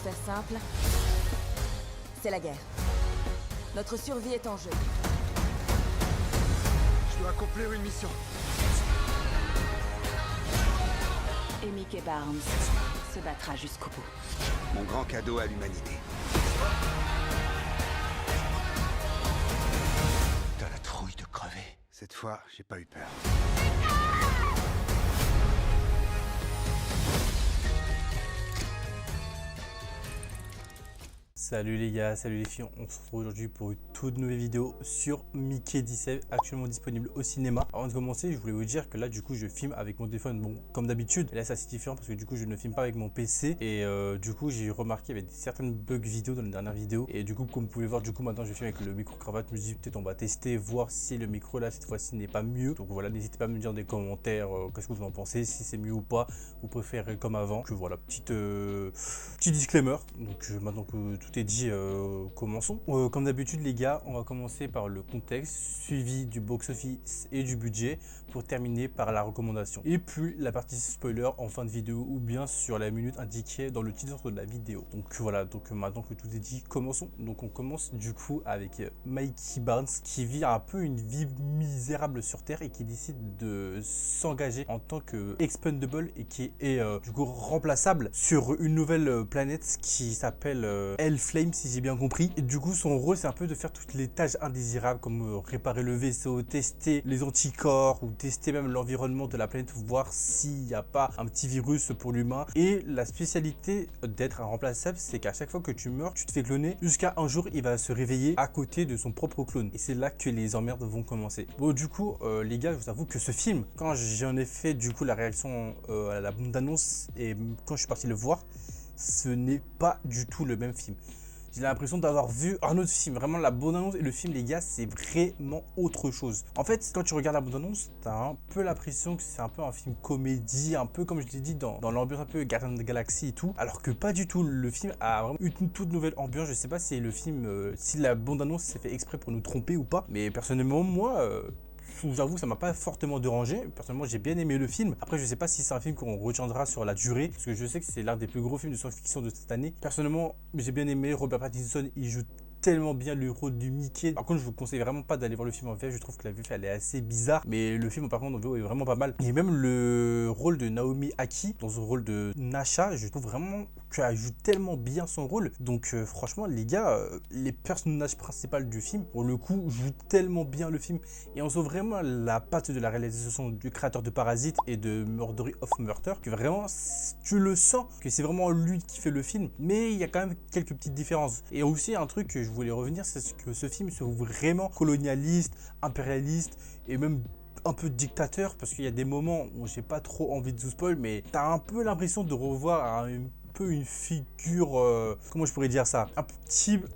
faire simple, c'est la guerre. Notre survie est en jeu. Je dois accomplir une mission. Et Mickey Barnes se battra jusqu'au bout. Mon grand cadeau à l'humanité. T'as la trouille de crever. Cette fois, j'ai pas eu peur. Salut les gars, salut les filles, on se retrouve aujourd'hui pour une toute nouvelle vidéo sur Mickey 17, actuellement disponible au cinéma. Avant de commencer, je voulais vous dire que là du coup je filme avec mon téléphone, bon comme d'habitude, et là c'est assez différent parce que du coup je ne filme pas avec mon PC et du coup j'ai remarqué qu'il y avait certaines bugs vidéo dans les dernières vidéos et du coup comme vous pouvez voir, du coup maintenant je filme avec le micro cravate. Je me dis peut-être on va tester, voir si le micro là cette fois-ci n'est pas mieux. Donc voilà, n'hésitez pas à me dire dans les commentaires qu'est-ce que vous en pensez, si c'est mieux ou pas, vous préférez comme avant. Que voilà, petit disclaimer. Donc maintenant que tout est dit, commençons. Comme d'habitude les gars, on va commencer par le contexte, suivi du box-office et du budget, pour terminer par la recommandation. Et puis la partie spoiler en fin de vidéo ou bien sur la minute indiquée dans le titre de la vidéo. Donc voilà, donc maintenant que tout est dit, commençons. Donc on commence du coup avec Mickey Barnes qui vit un peu une vie misérable sur Terre et qui décide de s'engager en tant que expendable et qui est du coup remplaçable sur une nouvelle planète qui s'appelle Hellflame, si j'ai bien compris. Et du coup son rôle c'est un peu de faire toutes les tâches indésirables comme réparer le vaisseau, tester les anticorps ou tester même l'environnement de la planète, voir s'il n'y a pas un petit virus pour l'humain. Et la spécialité d'être un remplaçable, c'est qu'à chaque fois que tu meurs, tu te fais cloner jusqu'à un jour il va se réveiller à côté de son propre clone. Et c'est là que les emmerdes vont commencer. Bon du coup les gars, je vous avoue que ce film, quand j'en ai fait du coup la réaction à la bande-annonce et quand je suis parti le voir, ce n'est pas du tout le même film. J'ai l'impression d'avoir vu un autre film. Vraiment, la bande-annonce et le film, les gars, c'est vraiment autre chose. En fait, quand tu regardes la bande-annonce, t'as un peu l'impression que c'est un peu un film comédie, un peu comme je l'ai dit dans l'ambiance un peu Guardians of the Galaxy et tout. Alors que pas du tout. Le film a vraiment une toute nouvelle ambiance. Je sais pas si le film, si la bande-annonce s'est fait exprès pour nous tromper ou pas. Mais personnellement, moi... je vous avoue, ça m'a pas fortement dérangé. Personnellement, j'ai bien aimé le film. Après, je sais pas si c'est un film qu'on retiendra sur la durée, parce que je sais que c'est l'un des plus gros films de science-fiction de cette année. Personnellement, j'ai bien aimé. Robert Pattinson, il joue tellement bien le rôle du Mickey. Par contre, je vous conseille vraiment pas d'aller voir le film en VF. Je trouve que la VF elle est assez bizarre, mais le film par contre en VO est vraiment pas mal. Et même le rôle de Naomi Aki dans son rôle de Nasha, je trouve vraiment qu'elle joue tellement bien son rôle. Donc franchement les gars, les personnages principaux du film pour le coup jouent tellement bien le film et on sent vraiment la patte de la réalisation du créateur de Parasite et de Murdery of Murder, que vraiment tu le sens que c'est vraiment lui qui fait le film, mais il y a quand même quelques petites différences. Et aussi un truc que je voulais revenir, c'est que ce film se veut vraiment colonialiste, impérialiste et même un peu dictateur, parce qu'il y a des moments où j'ai pas trop envie de vous spoil, mais t'as un peu l'impression de revoir un peu une figure, comment je pourrais dire ça, un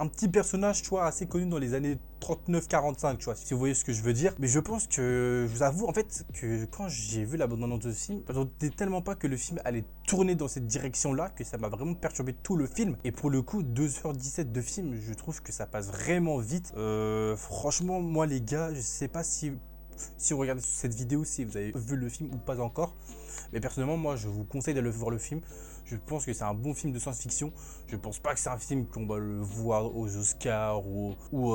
petit personnage, tu vois, assez connu dans les années 39-45, tu vois, si vous voyez ce que je veux dire. Mais je pense que, je vous avoue en fait que quand j'ai vu la bande-annonce de ce film, je m'attendais tellement pas que le film allait tourner dans cette direction-là que ça m'a vraiment perturbé tout le film. Et pour le coup, 2h17 de film, je trouve que ça passe vraiment vite. Franchement, moi les gars, je sais pas si vous regardez cette vidéo, si vous avez vu le film ou pas encore. Mais personnellement, moi, je vous conseille d'aller voir le film. Je pense que c'est un bon film de science-fiction. Je pense pas que c'est un film qu'on va le voir aux Oscars ou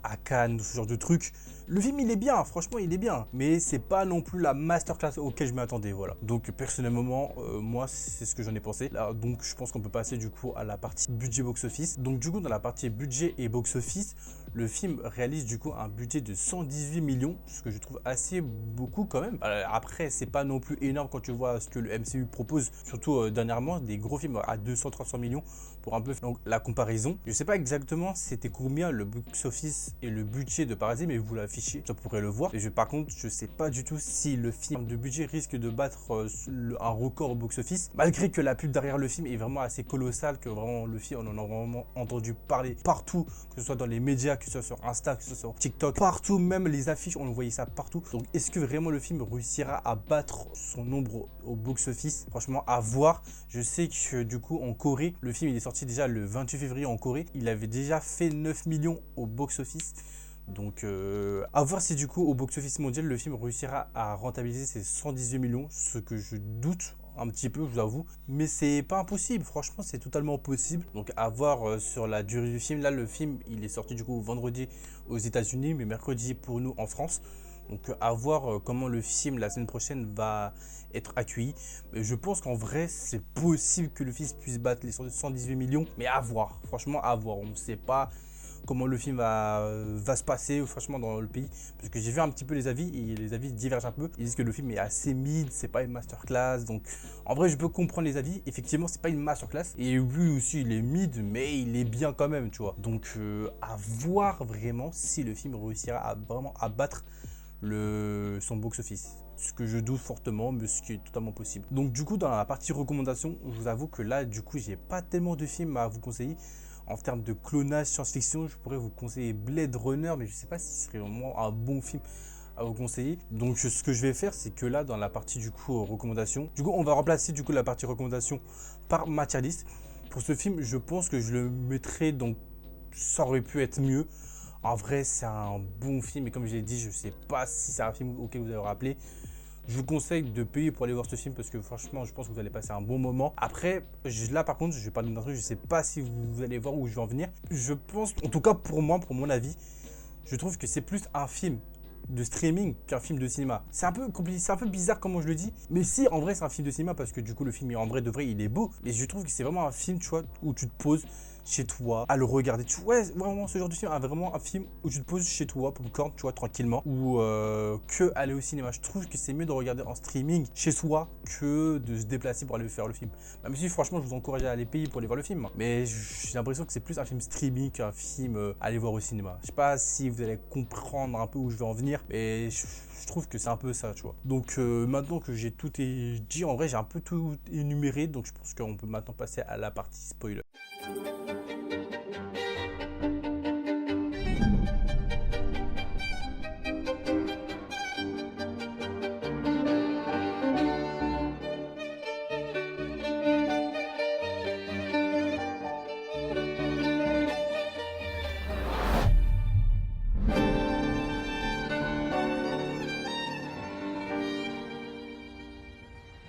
à Cannes, ce genre de trucs. Le film, il est bien, franchement, il est bien. Mais c'est pas non plus la masterclass auquel je m'attendais, voilà. Donc, personnellement, moi, c'est ce que j'en ai pensé. Là, donc, je pense qu'on peut passer du coup à la partie budget box-office. Donc, du coup, dans la partie budget et box-office, le film réalise du coup un budget de 118 millions, ce que je trouve assez beaucoup quand même. Après, c'est pas non plus énorme quand tu vois ce que le MCU propose, surtout dernièrement, des gros films à 200-300 millions pour un peu donc, la comparaison. Je sais pas exactement c'était combien le box-office et le budget de Parasite, mais vous l'affichez, ça pourrait le voir. Et par contre, je sais pas du tout si le film de budget risque de battre un record au box-office, malgré que la pub derrière le film est vraiment assez colossale, que vraiment le film, on en a vraiment entendu parler partout, que ce soit dans les médias, que ce soit sur Insta, que ce soit sur TikTok, partout, même les affiches, on voyait ça partout. Donc, est-ce que vraiment le film réussira à battre son nombre au box-office? Franchement, à voir. Je sais que du coup, en Corée, le film il est sorti déjà le 28 février en Corée. Il avait déjà fait 9 millions au box-office. Donc à voir si du coup au box-office mondial le film réussira à rentabiliser ses 118 millions, ce que je doute un petit peu, je vous avoue, mais c'est pas impossible, franchement c'est totalement possible. Donc à voir sur la durée du film. Là le film il est sorti du coup vendredi aux États-Unis, mais mercredi pour nous en France. Donc à voir comment le film la semaine prochaine va être accueilli. Mais je pense qu'en vrai c'est possible que le film puisse battre les 118 millions, mais à voir, franchement à voir. On ne sait pas comment le film va se passer franchement dans le pays, parce que j'ai vu un petit peu les avis et les avis divergent un peu. Ils disent que le film est assez mid, c'est pas une masterclass. Donc en vrai je peux comprendre les avis, effectivement c'est pas une masterclass, et lui aussi il est mid mais il est bien quand même, tu vois. Donc à voir vraiment si le film réussira à vraiment abattre son box-office, ce que je doute fortement, mais ce qui est totalement possible. Donc du coup dans la partie recommandation, je vous avoue que là du coup j'ai pas tellement de films à vous conseiller. En termes de clonage science-fiction, je pourrais vous conseiller Blade Runner, mais je sais pas si ce serait vraiment un bon film à vous conseiller. Donc ce que je vais faire, c'est que là dans la partie du coup recommandation, du coup on va remplacer du coup la partie recommandation par ma tier list. Pour ce film, je pense que je le mettrai, donc ça aurait pu être mieux. En vrai, c'est un bon film, et comme j'ai dit, je sais pas si c'est un film auquel vous avez rappelé. Je vous conseille de payer pour aller voir ce film, parce que franchement, je pense que vous allez passer un bon moment. Après, là par contre, je vais parler d'un truc, je sais pas si vous allez voir où je vais en venir. Je pense, en tout cas pour moi, pour mon avis, je trouve que c'est plus un film de streaming qu'un film de cinéma. C'est un peu compliqué, c'est un peu bizarre comment je le dis, mais si en vrai c'est un film de cinéma, parce que du coup le film en vrai de vrai il est beau, mais je trouve que c'est vraiment un film, tu vois, où tu te poses chez toi à le regarder. Ouais, vraiment ce genre de film, vraiment un film où tu te poses chez toi, popcorn, tu vois, tranquillement, ou que aller au cinéma. Je trouve que c'est mieux de regarder en streaming chez soi que de se déplacer pour aller faire le film. Même si franchement je vous encourage à aller payer pour aller voir le film, mais j'ai l'impression que c'est plus un film streaming qu'un film à aller voir au cinéma. Je sais pas si vous allez comprendre un peu où je vais en venir, mais je trouve que c'est un peu ça, tu vois. Donc maintenant que j'ai tout dit, en vrai j'ai un peu tout énuméré, donc je pense qu'on peut maintenant passer à la partie spoiler.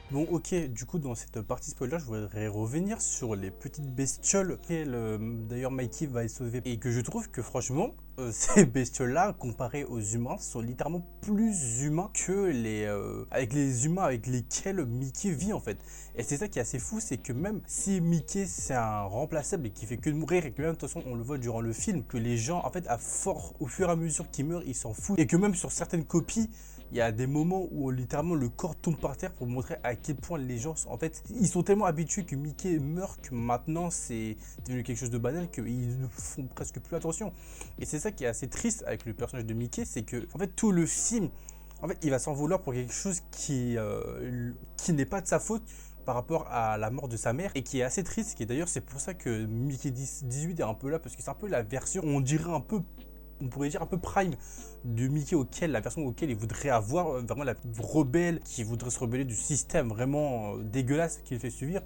Bon ok, du coup dans cette partie spoiler, je voudrais revenir sur les petites bestioles qu'elle, d'ailleurs Mikey va sauver, et que je trouve que franchement, ces bestioles-là, comparées aux humains, sont littéralement plus humains que avec les humains avec lesquels Mickey vit en fait. Et c'est ça qui est assez fou, c'est que même si Mickey c'est un remplaçable et qui fait que de mourir, et que même de toute façon on le voit durant le film, que les gens en fait au fur et à mesure qu'ils meurent, ils s'en foutent, et que même sur certaines copies, il y a des moments où littéralement le corps tombe par terre pour montrer à quel point les gens en fait, ils sont tellement habitués que Mickey meurt que maintenant c'est devenu quelque chose de banal qu'ils ne font presque plus attention. Et c'est ça qui est assez triste avec le personnage de Mickey, c'est que en fait tout le film, en fait il va s'en vouloir pour quelque chose qui n'est pas de sa faute par rapport à la mort de sa mère, et qui est assez triste. Et d'ailleurs c'est pour ça que Mickey 18 est un peu là, parce que c'est un peu la version, on dirait un peu, on pourrait dire un peu prime de Mickey, la version auquel il voudrait avoir vraiment la rebelle, qui voudrait se rebeller du système vraiment dégueulasse qu'il fait subir.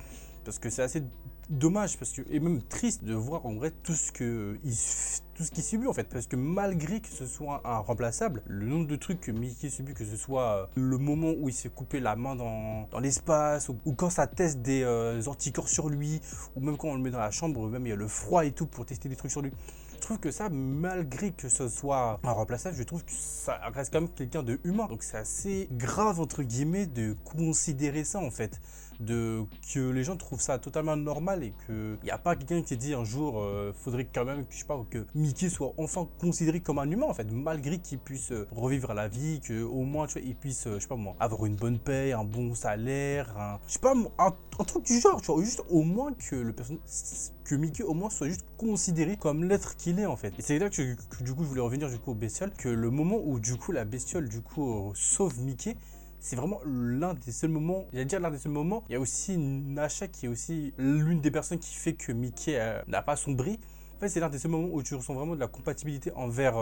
Parce que c'est assez dommage, parce que, et même triste de voir en vrai tout ce qu'il subit en fait. Parce que malgré que ce soit un remplaçable, le nombre de trucs que Mickey subit, que ce soit le moment où il s'est coupé la main dans l'espace, ou quand ça teste des anticorps sur lui, ou même quand on le met dans la chambre, même il y a le froid et tout pour tester des trucs sur lui. Je trouve que ça, malgré que ce soit un remplaçable, je trouve que ça reste quand même quelqu'un de humain. Donc c'est assez grave entre guillemets de considérer ça en fait, que les gens trouvent ça totalement normal, et qu'il n'y a pas quelqu'un qui dit un jour faudrait quand même que, je sais pas, que Mickey soit enfin considéré comme un humain en fait, malgré qu'il puisse revivre la vie, que au moins tu vois, il puisse je sais pas moi, avoir une bonne paye, un bon salaire, je sais pas, un truc du genre, tu vois, juste au moins que Mickey au moins soit juste considéré comme l'être qu'il est en fait. Et c'est là que du coup je voulais revenir du coup aux bestioles, que le moment où du coup la bestiole du coup sauve Mickey, c'est vraiment l'un des seuls moments, j'allais dire l'un des seuls moments. Il y a aussi Nasha qui est aussi l'une des personnes qui fait que Mickey n'a pas sombré. En fait, c'est l'un des seuls moments où tu ressens vraiment de la compatibilité envers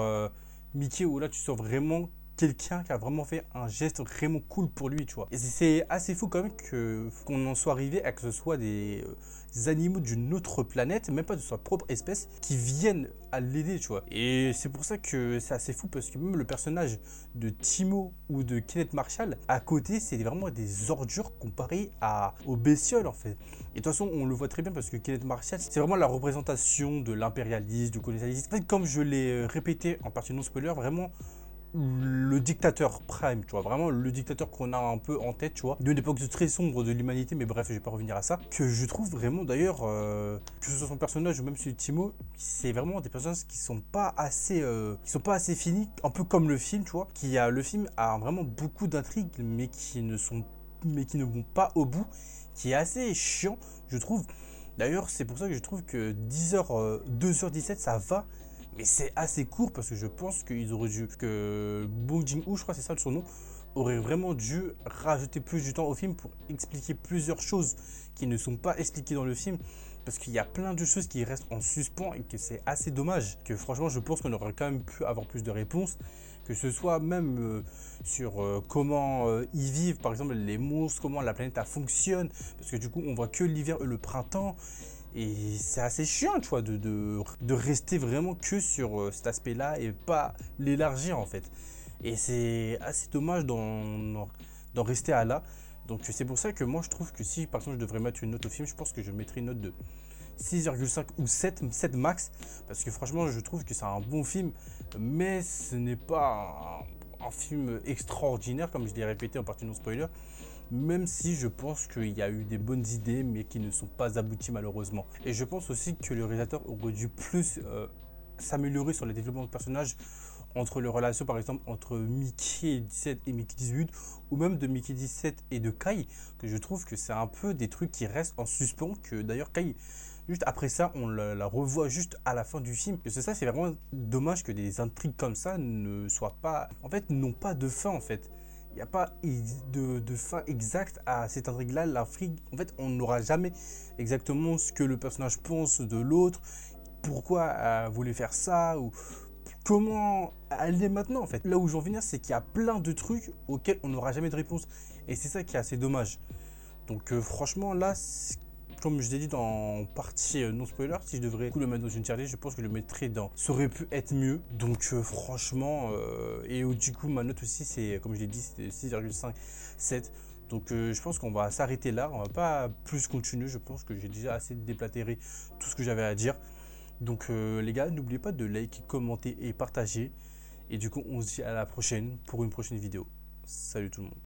Mickey, où là tu sens vraiment quelqu'un qui a vraiment fait un geste vraiment cool pour lui, tu vois. Et c'est assez fou quand même qu'on en soit arrivé à que ce soit des animaux d'une autre planète, même pas de sa propre espèce, qui viennent à l'aider, tu vois. Et c'est pour ça que c'est assez fou, parce que même le personnage de Timo ou de Kenneth Marshall, à côté, c'est vraiment des ordures comparées aux bestioles, en fait. Et de toute façon, on le voit très bien, parce que Kenneth Marshall, c'est vraiment la représentation de l'impérialisme, du colonialisme. En fait, comme je l'ai répété en partie non spoiler, vraiment le dictateur prime, tu vois, vraiment le dictateur qu'on a un peu en tête, tu vois, d'une époque très sombre de l'humanité, mais bref, je vais pas revenir à ça, que je trouve vraiment d'ailleurs, que ce soit son personnage ou même celui de Timo, c'est vraiment des personnages qui sont pas assez finis, un peu comme le film, tu vois, le film a vraiment beaucoup d'intrigues, mais qui ne vont pas au bout, qui est assez chiant, je trouve. D'ailleurs, c'est pour ça que je trouve que 2h17, ça va. Mais c'est assez court, parce que je pense que Bong Joon-ho, je crois que c'est ça son nom, aurait vraiment dû rajouter plus du temps au film pour expliquer plusieurs choses qui ne sont pas expliquées dans le film. Parce qu'il y a plein de choses qui restent en suspens et que c'est assez dommage. Que franchement, je pense qu'on aurait quand même pu avoir plus de réponses. Que ce soit même sur comment ils vivent, par exemple les monstres, comment la planète fonctionne. Parce que du coup, on voit que l'hiver et le printemps. Et c'est assez chiant, tu vois, de rester vraiment que sur cet aspect-là et pas l'élargir, en fait. Et c'est assez dommage d'en rester à là. Donc c'est pour ça que moi, je trouve que si, par exemple, je devrais mettre une note au film, je pense que je mettrais une note de 6,5 ou 7 max. Parce que franchement, je trouve que c'est un bon film, mais ce n'est pas un film extraordinaire, comme je l'ai répété en partie non spoiler. Même si je pense qu'il y a eu des bonnes idées, mais qui ne sont pas abouties malheureusement. Et je pense aussi que le réalisateur aurait dû plus s'améliorer sur les développements de personnages, entre les relations par exemple entre Mickey 17 et Mickey 18, ou même de Mickey 17 et de Kai, que je trouve que c'est un peu des trucs qui restent en suspens, que d'ailleurs Kai, juste après ça, on la revoit juste à la fin du film. Et c'est vraiment dommage que des intrigues comme ça ne soient pas, en fait, n'ont pas de fin en fait. Il n'y a pas de fin exacte à cette intrigue-là. L'intrigue, en fait, on n'aura jamais exactement ce que le personnage pense de l'autre, pourquoi elle voulait faire ça, ou comment elle est maintenant, en fait. Là où j'en viens, c'est qu'il y a plein de trucs auxquels on n'aura jamais de réponse. Et c'est ça qui est assez dommage. Donc franchement, là, comme je l'ai dit dans partie non spoiler, si je devrais le mettre dans une tier list, je pense que je le mettrais dans ça aurait pu être mieux. Donc franchement, et du coup ma note aussi c'est, comme je l'ai dit, c'était 6,5, 7. Donc je pense qu'on va s'arrêter là, on va pas plus continuer, je pense que j'ai déjà assez déblatéré tout ce que j'avais à dire. Donc les gars, n'oubliez pas de liker, commenter et partager. Et du coup on se dit à la prochaine pour une prochaine vidéo. Salut tout le monde.